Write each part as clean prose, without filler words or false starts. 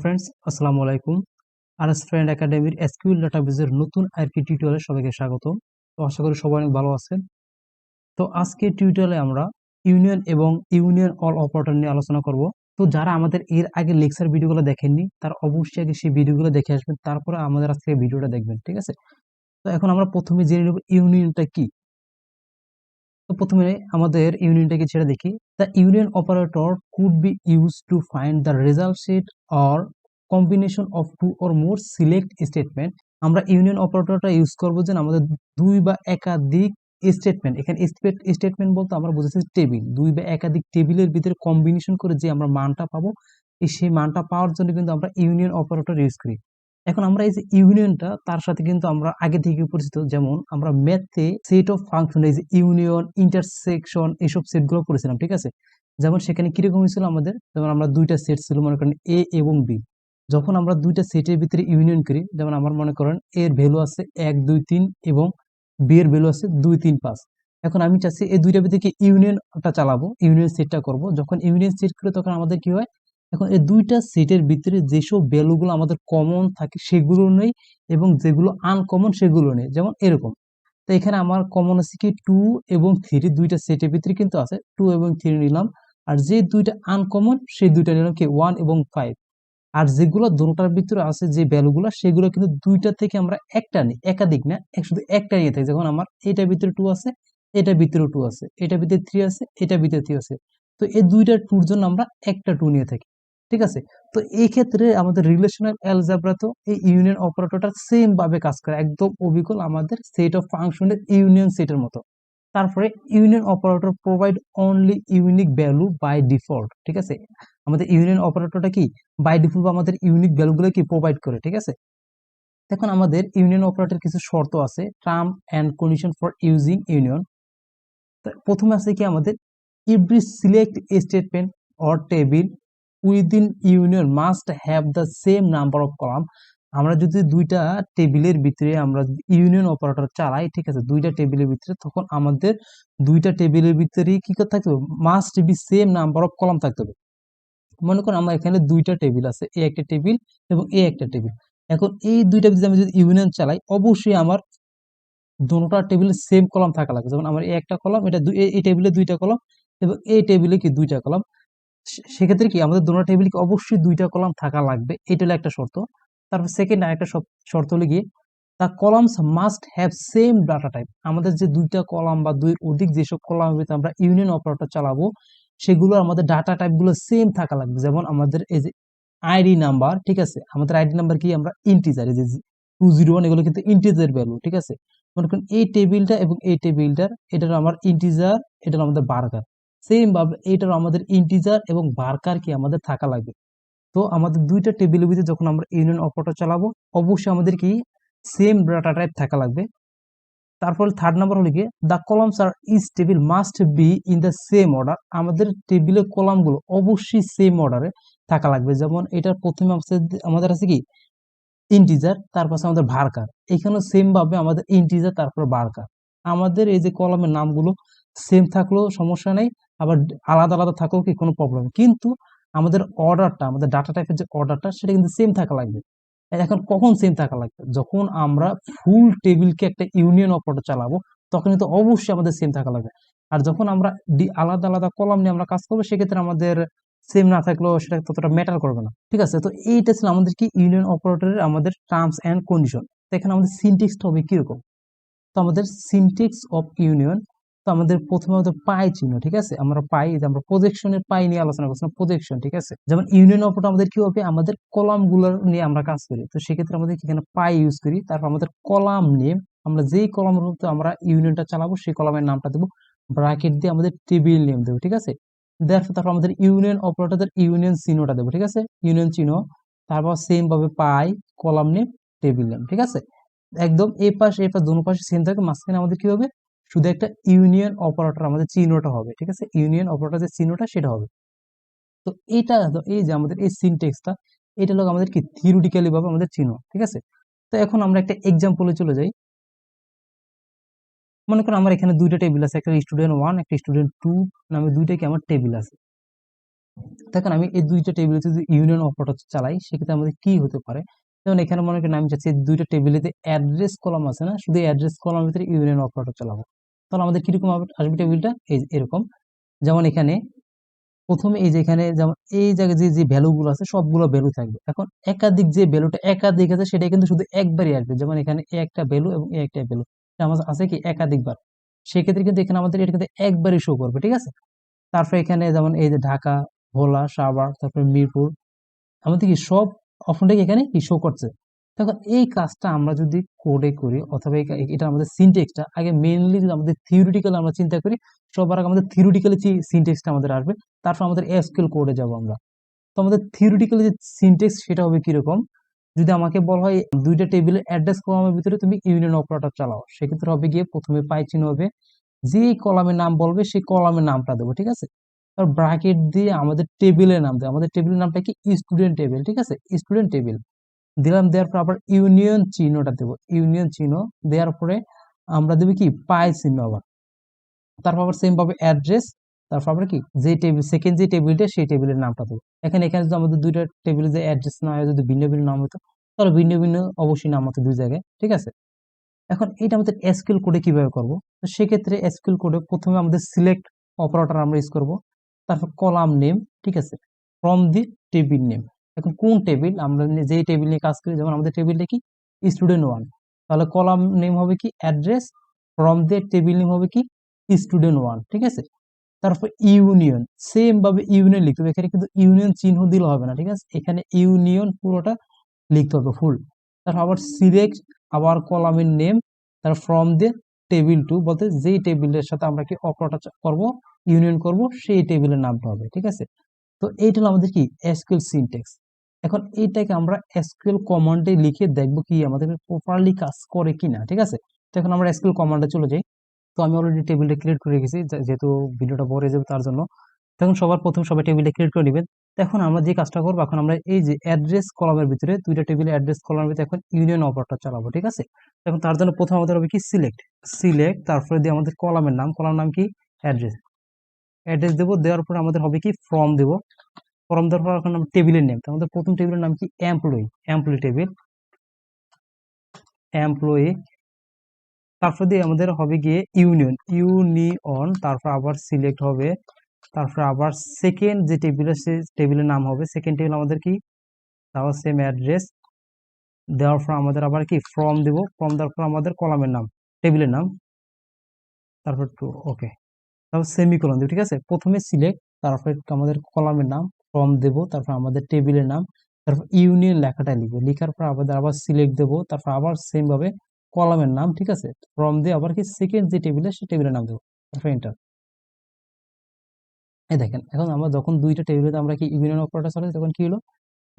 Friends, আসসালামু আলাইকুম। RS friend একাডেমির এসকিউএল ডাটাবেজের নতুন আরেকটি টিউটোরিয়ালে সবাইকে স্বাগত। তো আশা করি সবাই অনেক ভালো আছেন। তো আজকে টিউটোরিয়ালে আমরা ইউনিয়ন এবং ইউনিয়ন অল অপারেটর নিয়ে আলোচনা করব। তো যারা আমাদের এর আগে লেকচার ভিডিওগুলো দেখেননি তারা অবশ্যই আগে সেই ভিডিওগুলো দেখে আসবেন, তারপরে আমাদের আজকে ভিডিওটা দেখবেন, ঠিক আছে? তো এখন আমরা প্রথমে জেনে নেব ইউনিয়নটা কি। তো প্রথমে আমাদের ইউনিয়নটাকে ছেড়ে দেখি। The union operator could be use to find the result set or combination of two or more select statement. আমরা ইউনিয়ন অপারেটরটা ইউজ করবো যে আমাদের দুই বা একাধিক স্টেটমেন্ট, এখানে স্টেটমেন্ট বলতে আমরা বুঝেছি টেবিল, দুই বা একাধিক টেবিলের ভিতরে কম্বিনেশন করে যে আমরা মানটা পাবো, সেই মানটা পাওয়ার জন্য কিন্তু আমরা ইউনিয়ন অপারেটর ইউজ করি। এখন আমরা এই যে ইউনিয়নটা তার সাথে কিন্তু আমরা আগে থেকে পরিচিত, যেমন আমরা ম্যাথে সেট অফ ফাংশন, এই যে ইউনিয়ন, ইন্টারসেকশন, এইসব সেটগুলো করেছিলাম, ঠিক আছে? যেমন সেখানে কিরকম হয়েছিল আমাদের, যেমন আমরা দুইটা সেট ছিল, মনে করেন এ এবং বি। যখন আমরা দুইটা সেটের ভিতরে ইউনিয়ন করি, যেমন আমার মনে করেন এর ভ্যালু আছে 1 2 3 এবং বি এর ভ্যালু আছে 2 3 5। এখন আমি চাচ্ছি এই দুইটা ভিতরে ইউনিয়নটা চালাবো, ইউনিয়ন সেটটা করব। যখন ইউনিয়ন সেট করে তখন আমাদের কি হয়, এখন এই দুইটা সেটের ভিতরে যেসব ভ্যালুগুলো আমাদের কমন থাকে সেগুলো নেই, এবং যেগুলো আনকমন সেগুলো নেই, যেমন এরকম। তো এখানে আমার কমন আছে কি 2 এবং 3, দুইটা সেটের ভিতরে কিন্তু আছে 2 এবং 3 নিলাম। আর যে দুইটা আনকমন সেই দুইটা নিলাম কি 1 এবং 5। আর যেগুলো দুটোটার ভিতরে আছে যে ভ্যালুগুলো, সেগুলো কিন্তু দুইটা থেকে আমরা একটা নিই, একাধিক না, শুধু একটা নিয়ে থাকি। যেমন আমার এটার ভিতরে 2 আছে, এটার ভিতরে 2 আছে, এটার ভিতরে 3 আছে, এটার ভিতরে 3 আছে। তো এই দুইটা 2 জন্য আমরা একটা 2 নিয়ে থাকি, ঠিক আছে? তো এই ক্ষেত্রে আমাদের রিলেশনাল অ্যালজেব্রা তো এই ইউনিয়ন অপারেটরটা সেম ভাবে কাজ করে, একদম অবিকল আমাদের সেট অফ ফাংশনের ইউনিয়ন সেটের মতো। তারপরে union operator provide only unique value by default, ঠিক আছে? আমাদের ইউনিয়ন অপারেটরটা কি বাই ডিফল্ট আমাদের ইউনিক ভ্যালুগুলো কি প্রোভাইড করে, ঠিক আছে? এখন আমাদের ইউনিয়ন অপারেটর কিছু শর্ত আছে, term and condition for using union. প্রথমে আছে কি আমাদের every select statement or table within union must have the same number of column. আমরা যদি দুইটা টেবিলের ভিতরে আমরা ইউনিয়ন অপারেটর চালাই, ঠিক আছে, দুইটা টেবিলের ভিতরে, তখন আমাদের দুইটা টেবিলের ভিতরে কি করতে থাকতে হবে, must be same number of column থাকতে হবে। মনে করুন আমার এখানে দুইটা টেবিল আছে, এ একটা টেবিল এবং এ একটা টেবিল। এখন এই দুইটা যদি আমি যদি ইউনিয়ন চালাই, অবশ্যই আমার দুটোটা টেবিলে সেম কলাম থাকা লাগবে। যেমন আমার এই একটা কলাম, এটা এই টেবিলে দুইটা কলাম, এবং এই টেবিলে কি দুইটা কলাম। সেক্ষেত্রে কি আমাদের দুটো টেবিলে কি অবশ্যই দুইটা কলাম থাকা লাগবে, এটা হলো একটা শর্ত। তারপর সেকেন্ড আরেকটা শর্ত হলো গিয়ে the columns must have same data type. আমাদের যে দুইটা কলাম বা দুই অধিক যেসব কলামের ভিতরে আমরা ইউনিয়ন অপারেটর চালাবো, সেগুলো আমাদের ডাটা টাইপ গুলো সেম থাকা লাগবে। যেমন আমাদের এই যে আইডি নাম্বার, ঠিক আছে, আমাদের আইডি নাম্বার কি আমরা ইন্টিজার, এই যে 201 এগুলো কিন্তু ইন্টিজার ভ্যালু, ঠিক আছে? মনে করেন এই টেবিলটা এবং এই টেবিলটার, এটার আমার ইন্টিজার, এটা আমাদের বার্গার। সেম ভাবে এটার আমাদের ইন্টিজার এবং বার্কার কি আমাদের থাকা লাগবে। তো আমাদের দুইটা টেবিলের ভিতরে যখন আমরা ইউনিয়ন অপারেটর চালাবো, অবশ্যই আমাদের কি সেম ডাটা টাইপ থাকা লাগবে। তারপর থার্ড নাম্বার হলো গিয়ে দ্য কলামস আর each table must be in the same order. আমাদের টেবিলের কলামগুলো অবশ্যই সেম অর্ডারে থাকা লাগবে। যেমন এটার প্রথমে আমাদের আছে কি ইন্টিজার, তারপর আছে আমাদের ভার্কার। এখানেও সেম ভাবে আমাদের ইন্টিজার তারপর ভার্কার। আমাদের এই যে কলামের নামগুলো সেম থাকলেও সমস্যা নেই, আবার আলাদা আলাদা থাকলেও কি কোনো প্রবলেম, কিন্তু আমাদের অর্ডারটা, আমাদের ডাটা টাইপের যে অর্ডারটা, সেটা কিন্তু সেম থাকা লাগবে। এখন কখন সেম থাকা লাগবে, যখন আমরা ফুল টেবিলকে একটা ইউনিয়ন অপারেটর চালাবো, তখন কিন্তু অবশ্যই আমাদের সেম থাকা লাগবে। আর যখন আমরা আলাদা আলাদা কলাম নিয়ে আমরা কাজ করবো, সেক্ষেত্রে আমাদের সেম না থাকলেও সেটা ততটা ম্যাটার করবে না, ঠিক আছে? তো এইটা ছিল আমাদের কি ইউনিয়ন অপারেটরের আমাদের টার্মস এন্ড কন্ডিশন। তো এখানে আমাদের সিনট্যাক্সটা হবে কিরকম, তো আমাদের সিনট্যাক্স অফ ইউনিয়ন, তো আমাদের প্রথমে আমাদের পাই চিহ্ন, ঠিক আছে, আমরা পাই, আমরা প্রজেকশনের পাই নিয়ে আলোচনা করছিলাম, প্রজেকশন, ঠিক আছে? যেমন ইউনিয়ন অপারেটর আমাদের কি হবে, আমাদের কলাম গুলোর নিয়ে আমরা কাজ করি, তো সেক্ষেত্রে আমাদের এখানে পাই ইউজ করি। তারপর আমাদের কলাম নেম, আমরা যেই কলামের মধ্যে আমরা ইউনিয়নটা চালাবো সেই কলামের নামটা দেবো, ব্র্যাকেট দিয়ে আমাদের টেবিল নেম দেবো, ঠিক আছে? তারপর আমাদের ইউনিয়ন অপারেটরদের ইউনিয়ন চিহ্নটা দেবো, ঠিক আছে, ইউনিয়ন চিহ্ন। তারপর সেম ভাবে পাই, কলাম নেম, টেবিল নেম, ঠিক আছে? একদম এ পাশ দোনো পাশে সেম থাকে, মাঝখানে আমাদের কি হবে, শুধু একটা ইউনিয়ন অপারেটর আমাদের চিহ্নটা হবে, ঠিক আছে? ইউনিয়ন অপারেটর যে চিহ্নটা সেটা হবে। তো এটা এই যে আমাদের এই সিনটেক্সটা, এটা হলো আমাদের কি থিওরিটিক্যালি ভাবে আমাদের চিহ্ন, ঠিক আছে? তো এখন আমরা একটা এক্সাম্পলে চলে যাই। মনে করো আমার এখানে দুইটা টেবিল আছে, একটা স্টুডেন্ট 1 একটা স্টুডেন্ট 2 নামে দুইটা কি আমার টেবিল আছে। দেখেন আমি এই দুইটা টেবিলে যদি ইউনিয়ন অপারেটর চালাই সেক্ষেত্রে আমাদের কি হতে পারে, যেমন এখানে মনে করেন আমি চাচ্ছি দুইটা টেবিলেতে অ্যাড্রেস কলাম আছে না, শুধু অ্যাড্রেস কলামের ভিতরে ইউনিয়ন অপারেটর চালাবো, তাহলে আমাদের কিরকম আসবে টেবিলটা এই এরকম। যেমন এখানে প্রথমে এই যে এখানে যেমন এই জায়গায় যে যে ভ্যালু গুলো আছে সবগুলো ভ্যালু থাকবে। এখন একাধিক যে ভ্যালুটা একাধিক আছে সেটা কিন্তু শুধু একবারই আসবে, যেমন এখানে এ একটা ভ্যালু এবং এ একটা ভ্যালু আমার আছে কি একাধিকবার, সেক্ষেত্রে কিন্তু এখানে আমাদের এটা কিন্তু একবারই শো করবে, ঠিক আছে। তারপরে এখানে যেমন এই যে ঢাকা, ভোলা, সাভার, তারপরে মিরপুর, আমাদের কি সব অপশনটা এখানে কি শো করছে। তখন এই কাজটা আমরা যদি কোডে করি অথবা এটা আমাদের সিনটেক্সটা আগে মেইনলি যদি আমাদের থিওরিটিক্যাল আমরা চিন্তা করি, সবার আগে আমাদের থিওরিটিক্যালি সিনটেক্সটা আমাদের আসবে, তারপর আমাদের এসকিউএল কোডে যাব আমরা। তো আমাদের থিওরিটিক্যাল যে সিনটেক্স সেটা হবে কিরকম, যদি আমাকে বলা হয় দুইটা টেবিলের অ্যাড্রেস কলামের ভিতরে তুমি ইউনিয়ন অপারেটর চালাও, সেক্ষেত্রে হবে গিয়ে প্রথমে পাই চিহ্ন হবে, যে কলামের নাম বলবে সেই কলামের নামটা দেবো, ঠিক আছে। আর ব্র্যাকেট দিয়ে আমাদের টেবিলের নাম দেবো, আমাদের টেবিলের নামটা কি স্টুডেন্ট টেবিল, ঠিক আছে, স্টুডেন্ট টেবিল দিলাম। দেওয়ার পর আবার ইউনিয়ন চিহ্নটা দেবো, ইউনিয়ন চিহ্ন দেওয়ার পরে আমরা দেবো কি পাই চিহ্ন আবার, তারপর আবার সেম ভাবে অ্যাড্রেস, তারপর আবার কি যে টেবিল সেকেন্ড যে টেবিলটা সেই টেবিলের নামটা দেবো। এখানে যদি আমাদের দুইটা টেবিলে যে অ্যাড্রেস না হয় যদি ভিন্ন ভিন্ন নাম হতো, তাহলে ভিন্ন ভিন্ন অবশ্যই নাম হতো দুই জায়গায়, ঠিক আছে। এখন এটা আমাদের এসকিউএল কোডে কিভাবে করব, তো সেক্ষেত্রে এসকিউএল কোডে প্রথমে আমাদের সিলেক্ট অপারেটর আমরা ইউজ করব, তারপর কলাম নেম, ঠিক আছে, ফ্রম দি টেবিল নেম। এখন কোন টেবিল আমরা যেই টেবিল নিয়ে কাজ করি, যেমন আমাদের টেবিলটা কি স্টুডেন্ট ওয়ান, তাহলে কলাম নেম হবে কি address, from the table name হবে কি স্টুডেন্ট ওয়ান, ঠিক আছে। তারপর ইউনিয়ন, সেম ভাবে ইউনিয়ন লিখতে হবে, এখানে কিন্তু ইউনিয়ন চিহ্ন দিলে হবে না, ঠিক আছে, এখানে ইউনিয়ন পুরোটা লিখতে হবে ফুল। তারপর আবার সিলেক্ট, আবার কলামের নেম, তার ফ্রম দিয়ে টেবিল টু বলতে যেই টেবিলের সাথে আমরা কি অপারেটর করব ইউনিয়ন করব সেই টেবিলের নামটা হবে, ঠিক আছে। তো এইটা হলো আমাদের কি এসকিউএল সিনট্যাক্স। এখন এইটাকে আমরা এসকিউএল কমান্ডে লিখে দেখবো কি আমাদের প্রপারলি কাজ করে কিনা, ঠিক আছে। তো এখন আমরা এসকিউএল কমান্ডে চলে যাই। তো আমি অলরেডি টেবিলটা ক্রিয়েট করে রেখেছি, যেহেতু ভিডিওটা বড় হয়ে যাবে তার জন্য। তখন সবার প্রথম সবাই টেবিলটা ক্রিয়েট করে নেবেন। এখন আমরা যে কাজটা করবো, এখন আমরা এই যে অ্যাড্রেস কলামের ভিতরে দুইটা টেবিলে অ্যাড্রেস কলামের ভিতরে এখন ইউনিয়ন অপারেটর চালাবো, ঠিক আছে। এখন তার জন্য প্রথম আমাদের হবে কি সিলেক্ট, সিলেক্ট তারপরে দিয়ে আমাদের কলামের নাম, কলাম নাম কি অ্যাড্রেস, অ্যাড্রেস দেবো, দেওয়ার পরে আমাদের হবে কি ফর্ম দেবো, ফর্ম দেওয়ার পর এখন আমরা টেবিলের নেম, আমাদের প্রথম টেবিলের নাম কি এমপ্লয়ি, এমপ্লয়ি টেবিল, এমপ্লয়ি, তারপর দিয়ে আমাদের হবে গিয়ে ইউনিয়ন, ইউনিয়ন, তারপর আবার সিলেক্ট হবে, তারপর আবার সেকেন্ড যে টেবিলের সে টেবিলের নাম হবে, সেকেন্ড টেবিল আমাদের কি তাও সেম অ্যাড্রেস, দেওয়ার পর আমাদের আবার কি ফর্ম দেব, ফর্ম দেওয়ার পর আমাদের কলামের নাম, টেবিলের নাম, তারপর টু, ওকে, তারপর সেমিকোলন দেব, ঠিক আছে। প্রথমে সিলেক্ট, তারপর আমাদের কলামের নাম, ফর্ম দেব, তারপর আমাদের টেবিলের নাম, তারপর ইউনিয়ন লেখাটা লিখবো, লিখার পর আমাদের আবার সিলেক্ট দেবো, তারপর আবার সেম ভাবে কলামের নাম, ঠিক আছে, ফর্ম দিয়ে আবার কি সেকেন্ড যে টেবিলে সেই টেবিলের নাম দেবো, তারপর এন্টার। এই দেখেন এখন আমরা যখন দুইটা টেবিলে আমরা কি ইউনিয়ন অপারেটর চালাচ্ছি তখন কি হলো,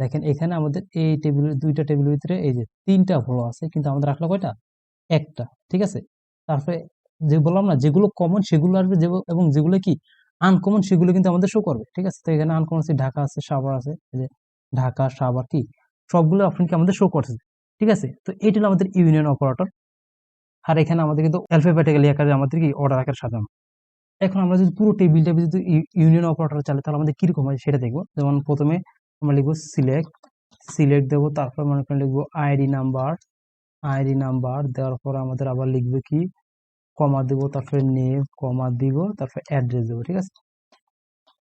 দেখেন এখানে আমাদের এই টেবিলের দুইটা টেবিলের ভিতরে এই যে তিনটা ফলো আছে, কিন্তু আমাদের রাখলো কয়টা একটা, ঠিক আছে। তারপরে যে বললাম না যেগুলো কমন সেগুলো আসবে, এবং যেগুলো কি আনকমন সেগুলো কিন্তু আমাদের শো করবে, ঠিক আছে। তো এখানে আনকমন আছে ঢাকা আছে, সাভার আছে, এই যে ঢাকা, সাভার কি সবগুলো অপশন কি আমাদের শো করছে, ঠিক আছে। তো এইটা হলো আমাদের ইউনিয়ন অপারেটর। আর এখানে আমাদের কিন্তু অ্যালফাবেটিক্যালি আকারে আমাদের কি অর্ডার আকারে সাজানো। এখন আমরা যদি পুরো টেবিলটা যদি ইউনিয়ন অপারেটর চালাই তাহলে আমাদের কিরকম হয় সেটা দেখবো। যেমন প্রথমে আমরা লিখবো সিলেক্ট, সিলেক্ট দেবো, তারপর মনে করেন লিখবো আইডি নাম্বার, আইডি নাম্বার দেওয়ার পর আমাদের আবার লিখবো কি কমা দিব, তারপরে নেম কমা দিব, তারপর অ্যাড্রেস দেবো, ঠিক আছে,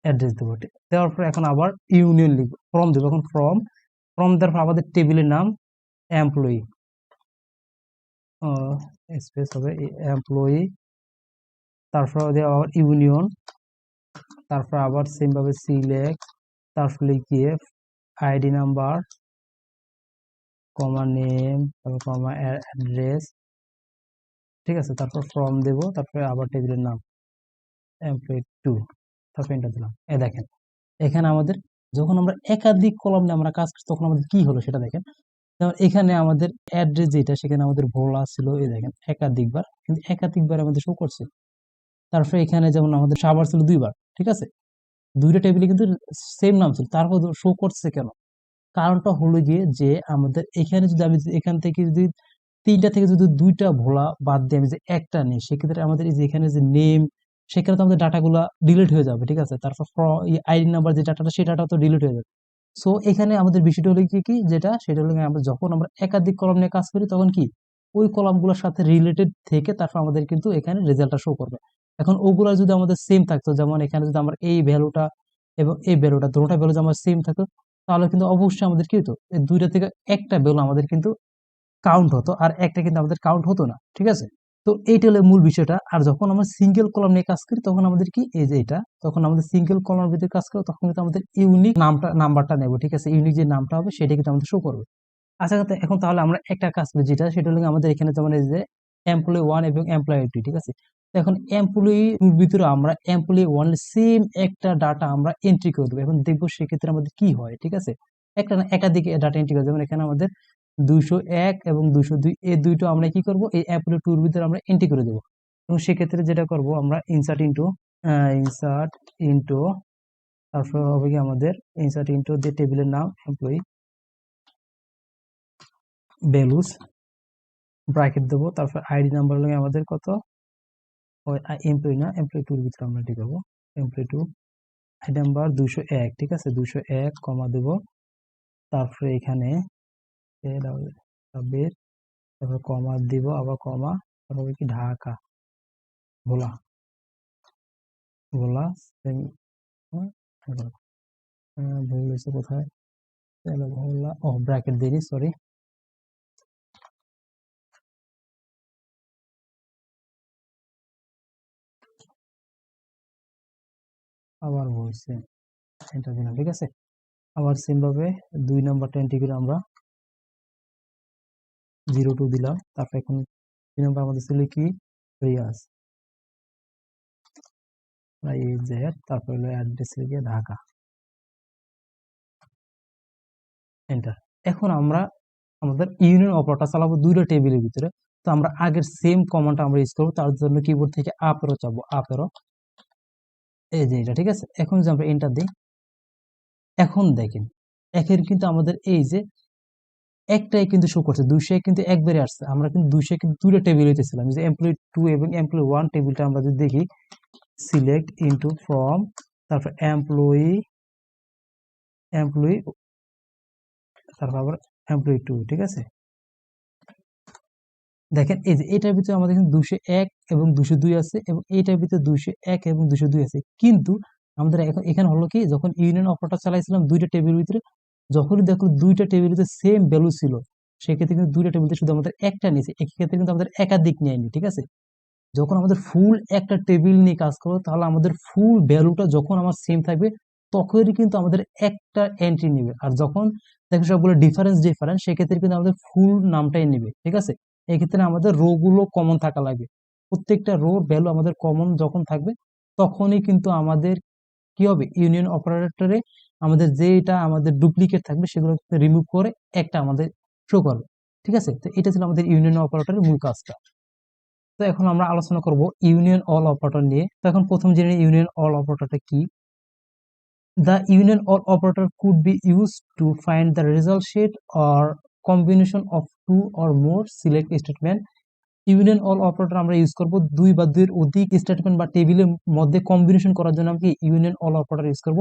অ্যাড্রেস দেবো, দেওয়ার পর এখন আবার ইউনিয়ন লিখবো, ফর্ম দেবো, এখন ফর্ম, ফর্ম দেওয়ার পর আমাদের টেবিলের নাম এমপ্লয়ি, স্পেস হবে এমপ্লয়ি, তারপর আবার ইউনিয়ন, তারপর আবার সেম ভাবে সিলেক্ট, তারপর লিখিয়ে আইডি নাম্বার কমা নেম, তারপর কমা অ্যাড্রেস, ঠিক আছে, তারপর ফর্ম দেব, তারপরে আবার টেবিলের নাম এমপ্লয়ি টু, তারপর এন্টার দিলাম। দেখেন এখানে আমাদের যখন আমরা একাধিক কলাম নিয়ে আমরা কাজ করছি তখন আমাদের কি হলো সেটা দেখেন। যেমন এখানে আমাদের অ্যাড্রেস যেটা সেখানে আমাদের ভোলা ছিল, এই দেখেন একাধিকবার, কিন্তু একাধিকবার আমাদের শো করছে। তারপরে এখানে যেমন আমাদের সাভার ছিল দুইবার, ঠিক আছে, দুইটা টেবিলে কিন্তু সেম নাম ছিল, তারপর শো করছে কেন, কারণটা হলো গিয়ে যে আমাদের এখানে যদি আমি এখান থেকে যদি তিনটা থেকে যদি দুইটা ভোলা বাদ দিয়ে আমি যে একটা নিই, সেক্ষেত্রে আমাদের এই যে এখানে যে নেম সেখানে তো আমাদের ডাটাগুলো ডিলিট হয়ে যাবে, ঠিক আছে। তারপর আইডি নাম্বার যে ডাটাটা, সেই ডাটা তো ডিলিট হয়ে যাবে। সো এখানে আমাদের বিষয়টা হলো কি যেটা, সেটা হলো আমরা যখন আমরা একাধিক কলাম নিয়ে কাজ করি তখন কি ওই কলামগুলোর সাথে রিলেটেড থেকে তারপর আমাদের কিন্তু এখানে রেজাল্টটা শো করবে। এখন ওগুলা যদি আমাদের সেম থাকতো, যেমন এখানে যদি আমরা এই ভ্যালুটা এবং এই ভ্যালুটা দুটোটা ভ্যালু যদি আমার সেম থাকতো, তাহলে কিন্তু অবশ্যই আমাদের কি হতো, এই দুইটা থেকে একটা ভ্যালু আমাদের কিন্তু কাউন্ট হতো, আর একটা কিন্তু আমাদের কাউন্ট হতো না, ঠিক আছে। তো এইটা হলো মূল বিষয়টা। আর যখন আমরা সিঙ্গেল কলাম নিয়ে কাজ করি তখন আমাদের কি এই যে এটা, তখন আমাদের সিঙ্গেল কলামের ভিতরে কাজ করো তখন কিন্তু আমাদের ইউনিক নাম্বারটা নেব, ঠিক আছে। ইউনিক যে নামটা হবে সেটা কিন্তু আমাদের শো করবে। আচ্ছা কথা, এখন তাহলে আমরা একটা কাজ করি, যেটা সেটা হলো আমাদের এখানে যেমন এই যে এমপ্লয়ি 1 এবং এমপ্লয়ি 2, ঠিক আছে। তো এখন এমপ্লয়ি টুর ভিতরে আমরা এমপ্লয়ি 1 সেম একটা ডাটা আমরা এন্ট্রি করে দেবো। এখন দেখবো সেক্ষেত্রে আমাদের কি হয়, ঠিক আছে। একটা না একাধিক ডাটা এন্ট্রি করে, যেমন এখানে আমাদের 201 এবং 202 এই দুইটা আমরা কি করব, এই এমপ্লয়ি টুর ভিতরে আমরা এন্ট্রি করে দেবো। এবং সেক্ষেত্রে যেটা করব আমরা ইনসার্ট ইনটু তারপর হবে কি আমাদের ইনসার্ট ইনটু যে টেবিলের নাম এমপ্লয়ি ভ্যালুস ব্র্যাকেট দেবো, তারপর আইডি নাম্বার লাগে আমাদের কত, ওই এমপ্লয়ি না এমপ্লয়ি টুর ভিতরে আমরা এটি দেবো এমপ্লয়ি 2, আইডি নাম্বার 201, ঠিক আছে। 201 কমা দেবো, তারপরে এখানে তারপর কমা দিব, আবার কমা, তারপর কি ঢাকা ভোলা ভোলা ভুল হয়েছে কোথায়, ভোলা ও ব্র্যাকেট দিই, সরি। আবার বলছে এটা দিলাম, ঠিক আছে। আবার সেম ভাবে 2 নাম্বারটা এন্ট্রি করে আমরা 02 দিলাম। তারপর এখন 3 নাম্বার আমাদের ছিল কি রিয়াজ তারপর হলো অ্যাড্রেস লিখে ঢাকা, এন্টার। এখন আমরা আমাদের ইউনিয়ন অপারেটর চালাবো দুইটা টেবিলের ভিতরে। তো আমরা আগের সেম কমান্ডটা আমরা ইউজ করবো, তার জন্য কিবোর্ড থেকে আপ এরো চাপবো, আপ এরো, এই যে এটা, ঠিক আছে। এখন যদি আমরা এন্টার দিই, এখন দেখেন একের কিন্তু আমাদের এই যে একটাই কিন্তু শো করছে, 200 কিন্তু একবারে আসছে। আমরা কিন্তু 200 কিন্তু দুটো টেবিল হইতেছিলাম, যে এমপ্লয়ি 2 এবং এমপ্লয়ি 1 টেবিলটা আমরা যদি দেখি, সিলেক্ট ইনটু ফ্রম, তারপর এমপ্লয়ি তারপর আবার এমপ্লয়ি 2, ঠিক আছে। দেখেন এই যে এটার ভিতরে আমাদের কিন্তু 201 এবং 202 আছে, এবং এইটার ভিতরে 201 এবং 202 আছে। কিন্তু আমাদের এখন এখানে হলো কি, যখন ইউনিয়ন অপারেটর চালাইছিলাম দুইটা টেবিলের ভিতরে, যখনই দেখো দুইটা টেবিলের ভিতরে সেম ভ্যালু ছিল, সেক্ষেত্রে কিন্তু দুইটা টেবিল শুধু আমাদের একটা নিয়েছে, এক্ষেত্রে কিন্তু আমাদের একাধিক নেয়নি, ঠিক আছে। যখন আমাদের ফুল একটা টেবিল নিয়ে কাজ করবো, তাহলে আমাদের ফুল ভ্যালুটা যখন আমার সেম থাকবে তখনই কিন্তু আমাদের একটা এন্ট্রি নেবে। আর যখন দেখো সবগুলো ডিফারেন্স ডিফারেন্স, সেক্ষেত্রে কিন্তু আমাদের ফুল নামটাই নেবে, ঠিক আছে। এই ক্ষেত্রে আমাদের রো গুলো কমন থাকা লাগবে, প্রত্যেকটা রো ভ্যালু আমাদের কমন যখন থাকবে তখনই কিন্তু আমাদের কি হবে, ইউনিয়ন অপারেটরে আমাদের যেটা আমাদের ডুপ্লিকেট থাকবে সেগুলো রিমুভ করে একটা আমাদের শো করবে, ঠিক আছে। তো এটা ছিল আমাদের ইউনিয়ন অপারেটরের মূল কাজটা। তো এখন আমরা আলোচনা করব ইউনিয়ন অল অপারেটর নিয়ে। তো এখন প্রথম জেনে ইউনিয়ন অল অপারেটরটা কি। The union or operator could be used to find the result sheet or combination of two or more select statement. Union all operator আমরা ইউজ করব দুই বা দুইয়ের অধিক স্টেটমেন্ট বা টেবিলের মধ্যে কম্বিনেশন করার জন্য আমরা ইউনিয়ন অল অপারেটর ইউজ করব।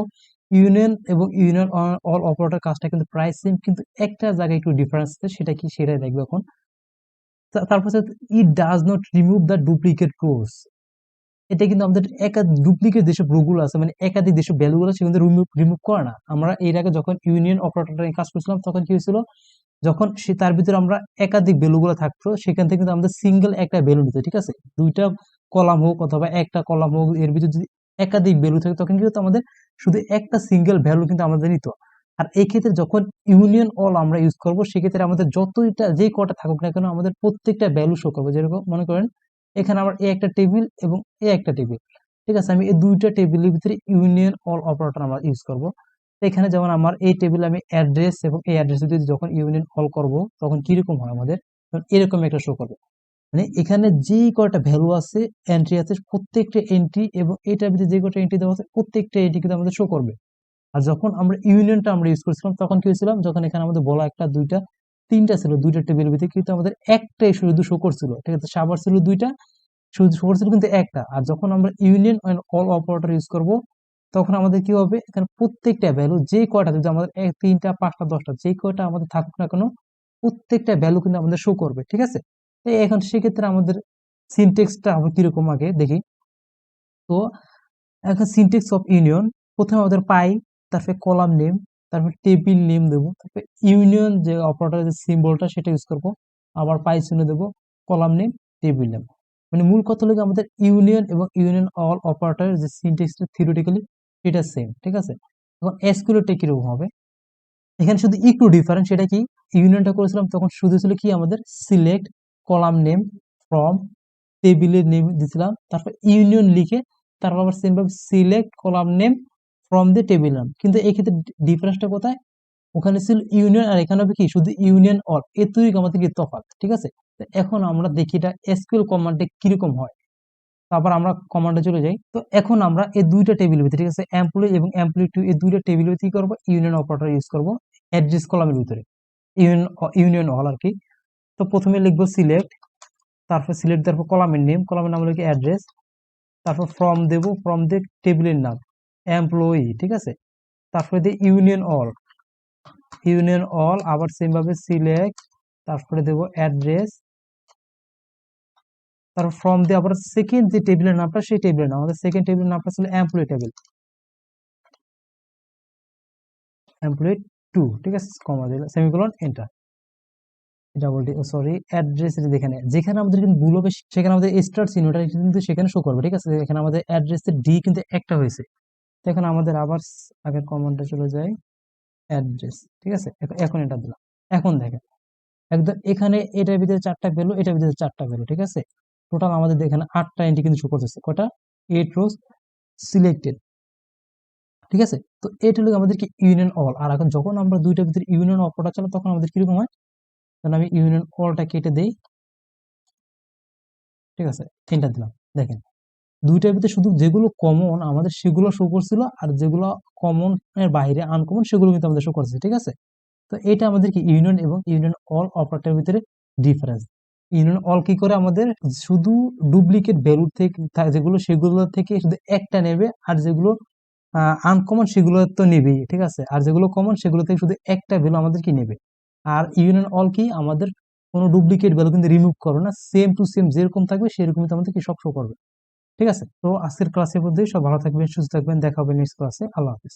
ইউনিয়ন এবং ইউনিয়ন অল অপারেটর কাজটা কিন্তু প্রায় সেম, কিন্তু একটা জায়গায় একটু ডিফারেন্স আছে, সেটা কি সেটাই দেখবো এখন। তারপর it does not remove the duplicate rose. এটা কিন্তু আমাদের ডুপ্লিকেট যেসব রোগুলো আছে, মানে একাধিক যেসব ভ্যালুগুলো আছে, সেগুলো রিমুভ করে না। আমরা এর আগে যখন ইউনিয়ন অপারেটর কাজ করছিলাম তখন কি হয়েছিল, যখন সে তার ভিতরে আমরা একাধিক ভ্যালুগুলো থাকতো, সেখান থেকে কিন্তু আমাদের সিঙ্গেল একটা ভ্যালু নিতে, ঠিক আছে। দুইটা কলাম হোক অথবা একটা কলাম হোক, এর ভিতরে যদি একাধিক ভ্যালু থাকে তখন কিন্তু আমাদের শুধু একটা সিঙ্গেল ভ্যালু কিন্তু আমাদের নিত। আর এই ক্ষেত্রে যখন ইউনিয়ন অল আমরা ইউজ করব, সেক্ষেত্রে আমাদের যতটা যে কটা থাকুক না কেন আমাদের প্রত্যেকটা ভ্যালু শো করবে। যেরকম মনে করেন এখানে আমার এ একটা টেবিল এবং এ একটা টেবিল, ঠিক আছে। আমি এই দুইটা টেবিলের ভিতরে ইউনিয়ন অল অপারেটর আমরা ইউজ করব। এখানে যেমন আমার এই টেবিলে আমি অ্যাড্রেস এবং এই অ্যাড্রেস যদি যখন ইউনিয়ন অল করব তখন কিরকম হয় আমাদের, এরকম একটা শো করবে। মানে এখানে যে কয়টা ভ্যালু আছে, এন্ট্রি আছে, প্রত্যেকটা এন্ট্রি এবং এটার ভিতরে যে কয়টা এন্ট্রি দেওয়া আছে প্রত্যেকটা এন্ট্রি কিন্তু আমাদের শো করবে। আর যখন আমরা ইউনিয়নটা আমরা ইউজ করছিলাম তখন কি হয়েছিলাম, যখন এখানে আমাদের বলা একটা দুইটা তিনটা ছিল, দুইটা টেবিলের ভিতরে কিন্তু আমাদের একটাই শুধু শো করছিল, ঠিক আছে। সাবার ছিল দুইটা শুধু সোর্স কিন্তু একটা। আর যখন আমরা union and all operator use করব তখন আমাদের কি হবে, এখানে প্রত্যেকটা ভ্যালু যে কয়টা, যদি আমাদের 3টা 5টা 10টা যে কয়টা আমাদের থাকুক না কেন, প্রত্যেকটা ভ্যালু কিন্তু আমাদের শো করবে, ঠিক আছে। এখন সেক্ষেত্রে আমাদের সিনটেক্সটা হবে কিরকম আগে দেখি। তো এখন সিনটেক্স অফ ইউনিয়ন, প্রথমে আমাদের পাই, তারপরে কলাম নেম, তারপর টেবিল নেম দেবো, তারপরে ইউনিয়ন যে অপারেটরের যে সিম্বলটা সেটা ইউজ করবো, আবার পাই চিহ্ন দেবো, কলাম নেম, টেবিল নেম। মানে মূল কথা হলো আমাদের ইউনিয়ন এবং ইউনিয়ন অল অপারেটরের যে সিনটেক্সটা থিওরিটিক্যালি এটা সেম, ঠিক আছে। এখন এসকিউএলটা কিরকম হবে, এখানে শুধু একটু ডিফারেন্স, সেটা কি, ইউনিয়নটা করেছিলাম তখন শুধু ছিল কি আমাদের সিলেক্ট কলাম নেম ফ্রম টেবিলের নেম দিছিলাম, তারপর ইউনিয়ন লিখে তারপর আবার সেম ভাবে select column name from the table নাম। কিন্তু এই ক্ষেত্রে ডিফারেন্সটা কোথায়, ওখানে ছিল ইউনিয়ন আর এখানে হবে কি শুধু ইউনিয়ন অল, এর তৈরি আমাদের কি তফাৎ, ঠিক আছে। তো এখন আমরা দেখি এটা এসকিউএল কমান্ডে কিরকম হয়। তারপর আমরা কমান্ডে চলে যাই। তো এখন আমরা এই দুইটা টেবিলের ভিতরে, ঠিক আছে, এমপ্লয়ি এবং এমপ্লয়ি টু, এই দুইটা টেবিলের ভিতরে কি করবো, ইউনিয়ন অপারেটর ইউজ করবো অ্যাড্রেস কলামের ভিতরে, ইউনিয়ন ইউনিয়ন অল আর কি। তো প্রথমে লিখবো সিলেক্ট, তারপর সিলেক্ট দেওয়ার পর কলামের নাম লিখে অ্যাড্রেস, তারপর ফ্রম দেব, ফ্রম দিয়ে টেবিলের নাম এমপ্লয়ি, ঠিক আছে। তারপরে দিয়ে ইউনিয়ন অল আবার সেম ভাবে সিলেক্ট, তারপরে দেব অ্যাড্রেস, তারপর ফ্রম দিয়ে আবার সেকেন্ড যে টেবিলের নামটা সেই টেবিলের নাম, আমাদের সেকেন্ড টেবিলের নামটা ছিল এমপ্লয়ি টেবিল, এমপ্লয়ি টু, ঠিক আছে, কমা দিল, semicolon, enter. Double D, sorry, address যেখানে যেখানে আমাদের কিন্তু ভুল হবে সেখানে আমাদের স্টার চিহ্নটা কিন্তু সেখানে শো করবে, ঠিক আছে। এখানে আমাদের অ্যাড্রেসের ডি কিন্তু একটা হয়েছে। তো এখন আমাদের আবার আগের কমান্ডে চলে যায়, অ্যাড্রেস, ঠিক আছে। এখন এটা দিলাম, এখন দেখেন একদম এখানে এটার ভিতরে 4টা ভ্যালু, এটার ভিতরে 4টা ভ্যালু, ঠিক আছে। টোটাল আমাদের এখানে 8টা এন্ট্রি কিন্তু শো করতেছে, কটা, 8 রোজ সিলেক্টেড, ঠিক আছে। তো এটা হলো আমাদের কি ইউনিয়ন অল। আর এখন যখন আমরা দুইটার ভিতরে ইউনিয়ন অপারেটর চালাই তখন আমাদের কিরকম হয়, তাহলে আমি ইউনিয়ন অলটা কেটে দেই, ঠিক আছে, এন্টার দিলাম। দেখেন দুইটার ভিতরে শুধু যেগুলো কমন আমাদের সেগুলো শো করছিল, আর যেগুলো কমন এর বাইরে আনকমন সেগুলো কিন্তু আমাদের শো করছে, ঠিক আছে। তো এটা আমাদের কি ইউনিয়ন এবং ইউনিয়ন অল অপারেটরের ভিতরে ডিফারেন্স। ইউনিয়ন অল কি করে, আমাদের শুধু ডুপ্লিকেট ভ্যালু থেকে যেগুলো সেগুলো থেকে শুধু একটা নেবে, আর যেগুলো আনকমন সেগুলো তো নেবেই, ঠিক আছে। আর যেগুলো কমন সেগুলো থেকে শুধু একটা ভ্যালু আমাদের কি নেবে। আর ইউনিয়ন অল কি, আমাদের কোনো ডুপ্লিকেট ভ্যালু কিন্তু রিমুভ করবে না, সেম টু সেম যেরকম থাকবে সেরকমই তো আমাদের কি সব শো করবে, ঠিক আছে। তো আজকের ক্লাসের মধ্যে সব ভালো থাকবেন, সুস্থ থাকবেন, দেখা হবে নেক্সট ক্লাসে, আল্লাহ হাফিজ।